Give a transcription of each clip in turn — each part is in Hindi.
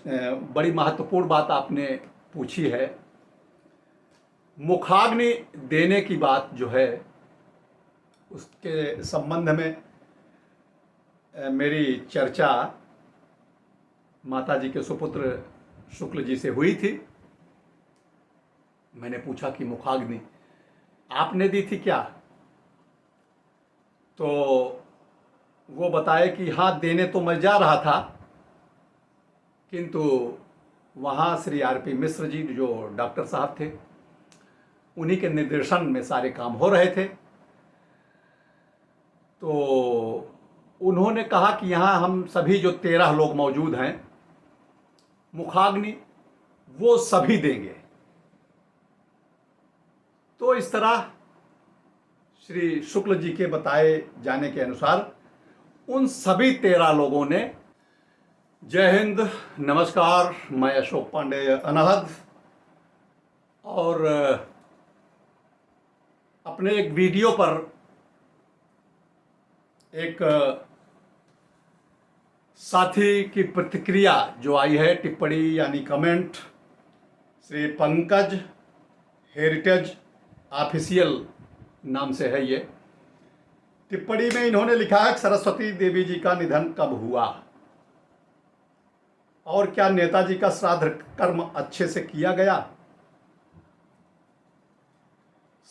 बड़ी महत्वपूर्ण बात आपने पूछी है। मुखाग्नि देने की बात जो है उसके संबंध में मेरी चर्चा माताजी के सुपुत्र शुक्ल जी से हुई थी। मैंने पूछा कि मुखाग्नि आपने दी थी क्या? तो वो बताए कि हाँ, देने तो मैं जा रहा था, किंतु वहाँ श्री आर.पी. मिश्र जी जो डॉक्टर साहब थे, उन्हीं के निर्देशन में सारे काम हो रहे थे। तो उन्होंने कहा कि यहाँ हम सभी जो 13 लोग मौजूद हैं, मुखाग्नि वो सभी देंगे। तो इस तरह श्री शुक्ल जी के बताए जाने के अनुसार उन सभी 13 लोगों ने, जय हिंद, नमस्कार, मैं अशोक पांडे अनहद, और अपने एक वीडियो पर एक साथी की प्रतिक्रिया जो आई है, टिप्पणी यानी comment, Shri Pankaj heritage official नाम से है ये। टिप्पणी में इन्होंने लिखा है कि सरस्वती देवी जी का निधन कब हुआ और क्या नेताजी का श्राद्ध कर्म अच्छे से किया गया?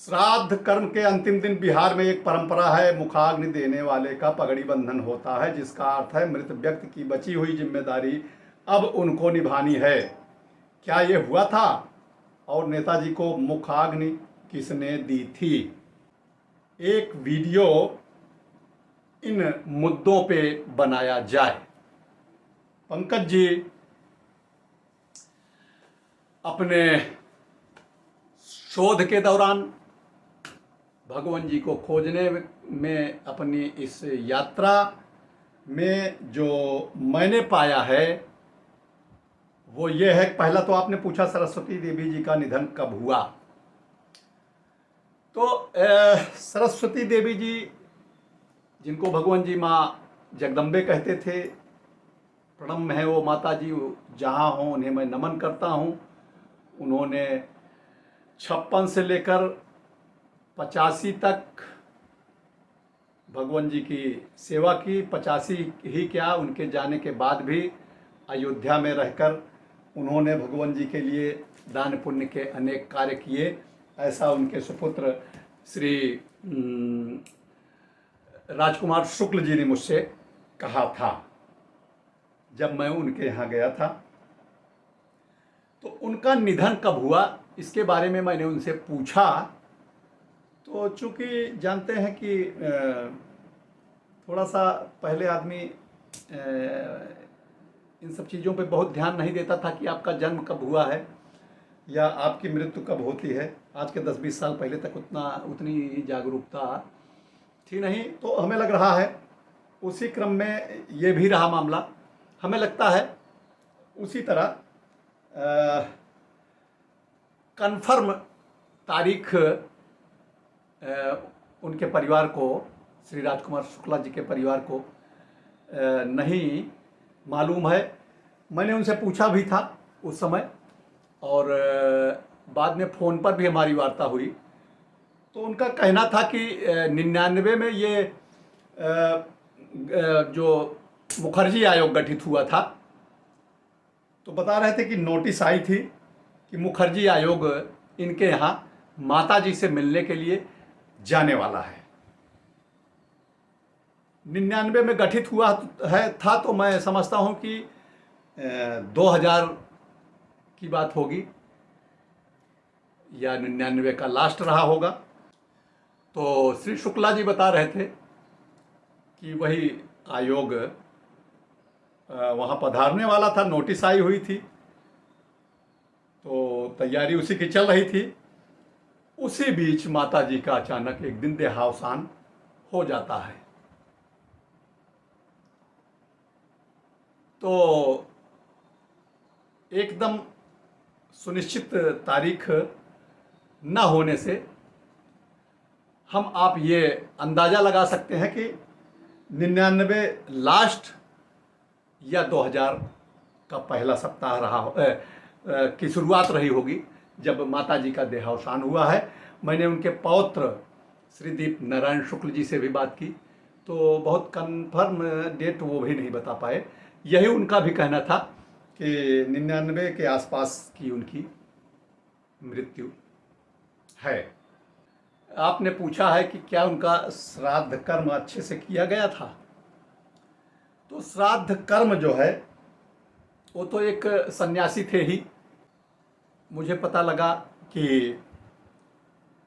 श्राद्ध कर्म के अंतिम दिन बिहार में एक परंपरा है, मुखाग्नि देने वाले का पगड़ी बंधन होता है, जिसका अर्थ है मृत व्यक्ति की बची हुई जिम्मेदारी अब उनको निभानी है। क्या ये हुआ था? और नेताजी को मुखाग्नि किसने दी थी? एक वीडियो इन मुद्दों पे बनाया जाए। पंकज जी अपने शोध के दौरान भगवान जी को खोजने में, अपनी इस यात्रा में जो मैंने पाया है वो ये है। पहला तो आपने पूछा सरस्वती देवी जी का निधन कब हुआ। तो सरस्वती देवी जी, जिनको भगवान जी माँ जगदम्बे कहते थे, प्रणम्य है वो माता जी, जहाँ हों उन्हें मैं नमन करता हूँ। उन्होंने 56 से लेकर 85 तक भगवान जी की सेवा की। 85 ही क्या, उनके जाने के बाद भी अयोध्या में रहकर उन्होंने भगवान जी के लिए दान पुण्य के अनेक कार्य किए। ऐसा उनके सुपुत्र श्री राजकुमार शुक्ल जी ने मुझसे कहा था जब मैं उनके यहाँ गया था। तो उनका निधन कब हुआ इसके बारे में मैंने उनसे पूछा। तो चूँकि जानते हैं कि थोड़ा सा पहले आदमी इन सब चीज़ों पे बहुत ध्यान नहीं देता था कि आपका जन्म कब हुआ है या आपकी मृत्यु कब होती है। आज के 10-20 साल पहले तक उतनी जागरूकता थी नहीं। तो हमें लग रहा है उसी क्रम में ये भी रहा मामला। हमें लगता है उसी तरह कन्फर्म तारीख उनके परिवार को, श्री राजकुमार शुक्ला जी के परिवार को नहीं मालूम है। मैंने उनसे पूछा भी था उस समय, और बाद में फ़ोन पर भी हमारी वार्ता हुई। तो उनका कहना था कि 99 में ये जो मुखर्जी आयोग गठित हुआ था, तो बता रहे थे कि नोटिस आई थी कि मुखर्जी आयोग इनके यहाँ माता जी से मिलने के लिए जाने वाला है। 99 में गठित हुआ था, तो मैं समझता हूँ कि 2000 की बात होगी या 99 का लास्ट रहा होगा। तो श्री शुक्ला जी बता रहे थे कि वही आयोग वहाँ पधारने वाला था, नोटिस आई हुई थी, तो तैयारी उसी की चल रही थी। उसी बीच माता जी का अचानक एक दिन देहावसान हो जाता है। तो एकदम सुनिश्चित तारीख न होने से हम आप ये अंदाज़ा लगा सकते हैं कि 99 लास्ट या 2000 का पहला सप्ताह रहा की शुरुआत रही होगी जब माता जी का देहावसान हुआ है। मैंने उनके पौत्र श्रीदीप नारायण शुक्ल जी से भी बात की, तो बहुत कन्फर्म डेट वो भी नहीं बता पाए। यही उनका भी कहना था कि 99 के आसपास की उनकी मृत्यु है। आपने पूछा है कि क्या उनका श्राद्ध कर्म अच्छे से किया गया था। तो श्राद्ध कर्म जो है वो तो एक सन्यासी थे ही। मुझे पता लगा कि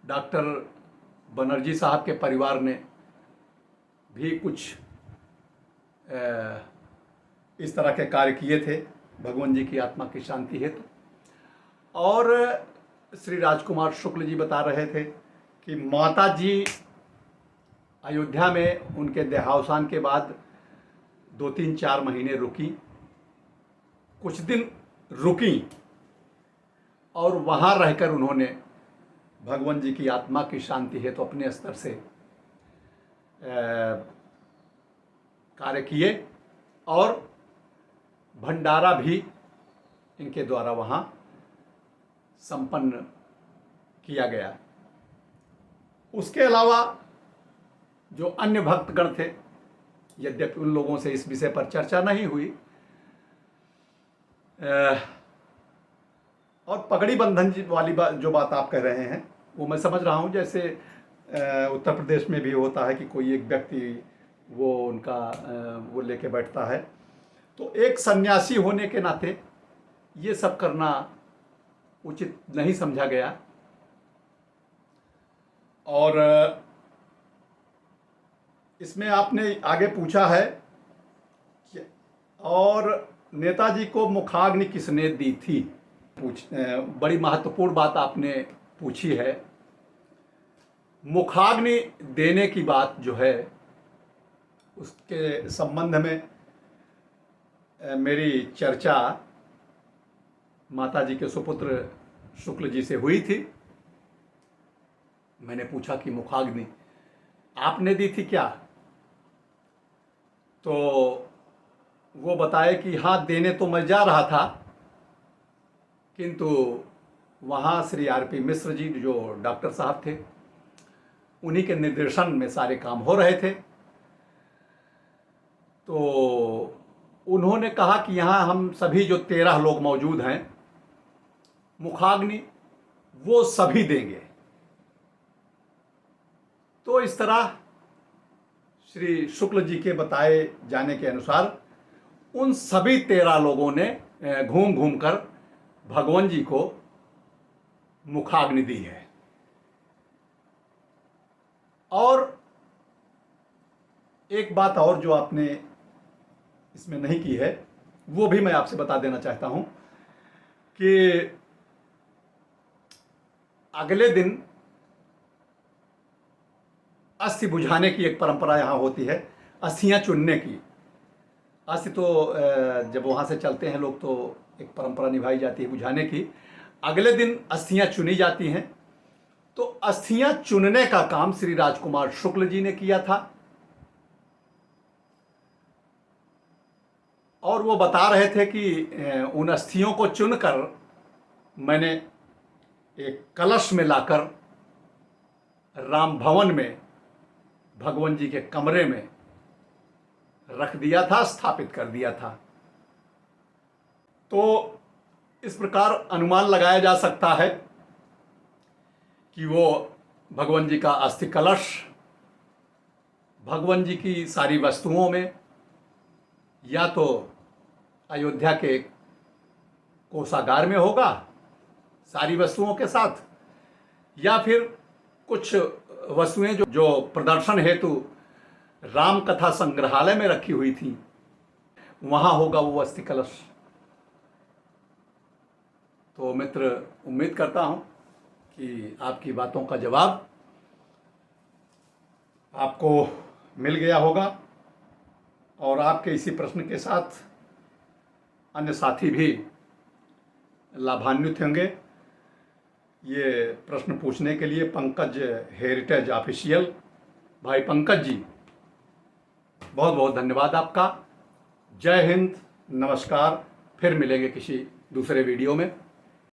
डॉक्टर बनर्जी साहब के परिवार ने भी कुछ इस तरह के कार्य किए थे भगवान जी की आत्मा की शांति हेतु। और श्री राजकुमार शुक्ल जी बता रहे थे कि माता जी अयोध्या में उनके देहावसान के बाद 2-3-4 महीने रुकी, कुछ दिन रुकी और वहाँ रहकर उन्होंने भगवान जी की आत्मा की शांति हेतु तो अपने स्तर से कार्य किए और भंडारा भी इनके द्वारा वहाँ संपन्न किया गया। उसके अलावा जो अन्य भक्तगण थे, यद्यपि उन लोगों से इस विषय पर चर्चा नहीं हुई, और पगड़ी बंधन वाली जो बात आप कह रहे हैं वो मैं समझ रहा हूँ। जैसे उत्तर प्रदेश में भी होता है कि कोई एक व्यक्ति वो उनका वो लेके बैठता है, तो एक सन्यासी होने के नाते ये सब करना उचित नहीं समझा गया। और इसमें आपने आगे पूछा है कि और नेताजी को मुखाग्नि किसने दी थी। बड़ी महत्वपूर्ण बात आपने पूछी है। मुखाग्नि देने की बात जो है उसके संबंध में मेरी चर्चा माताजी के सुपुत्र शुक्ल जी से हुई थी। मैंने पूछा कि मुखाग्नि आपने दी थी क्या, तो वो बताए कि हाँ देने तो मैं जा रहा था, किंतु वहाँ श्री आर.पी. मिश्र जी जो डॉक्टर साहब थे उन्हीं के निर्देशन में सारे काम हो रहे थे। तो उन्होंने कहा कि यहाँ हम सभी जो 13 लोग मौजूद हैं, मुखाग्नि वो सभी देंगे। तो इस तरह श्री शुक्ल जी के बताए जाने के अनुसार उन सभी 13 लोगों ने घूम घूम कर भगवान जी को मुखाग्नि दी है। और एक बात और जो आपने इसमें नहीं की है वो भी मैं आपसे बता देना चाहता हूं कि अगले दिन अस्थि बुझाने की एक परंपरा यहाँ होती है, अस्थियां चुनने की। अस्थि तो जब वहाँ से चलते हैं लोग तो एक परंपरा निभाई जाती है बुझाने की। अगले दिन अस्थियां चुनी जाती हैं। तो अस्थियां चुनने का काम श्री राजकुमार शुक्ल जी ने किया था। और वो बता रहे थे कि उन अस्थियों को चुनकर मैंने एक कलश में लाकर राम भवन में भगवान जी के कमरे में रख दिया था, स्थापित कर दिया था। तो इस प्रकार अनुमान लगाया जा सकता है कि वो भगवान जी का अस्थि कलश भगवान जी की सारी वस्तुओं में या तो अयोध्या के कोषागार में होगा सारी वस्तुओं के साथ, या फिर कुछ वस्तुएं जो प्रदर्शन हेतु राम कथा संग्रहालय में रखी हुई थी वहां होगा वो अस्थि कलश। तो मित्र, उम्मीद करता हूं कि आपकी बातों का जवाब आपको मिल गया होगा और आपके इसी प्रश्न के साथ अन्य साथी भी लाभान्वित होंगे। ये प्रश्न पूछने के लिए पंकज हेरिटेज ऑफिशियल, भाई पंकज जी, बहुत बहुत धन्यवाद आपका। जय हिंद, नमस्कार, फिर मिलेंगे किसी दूसरे वीडियो में।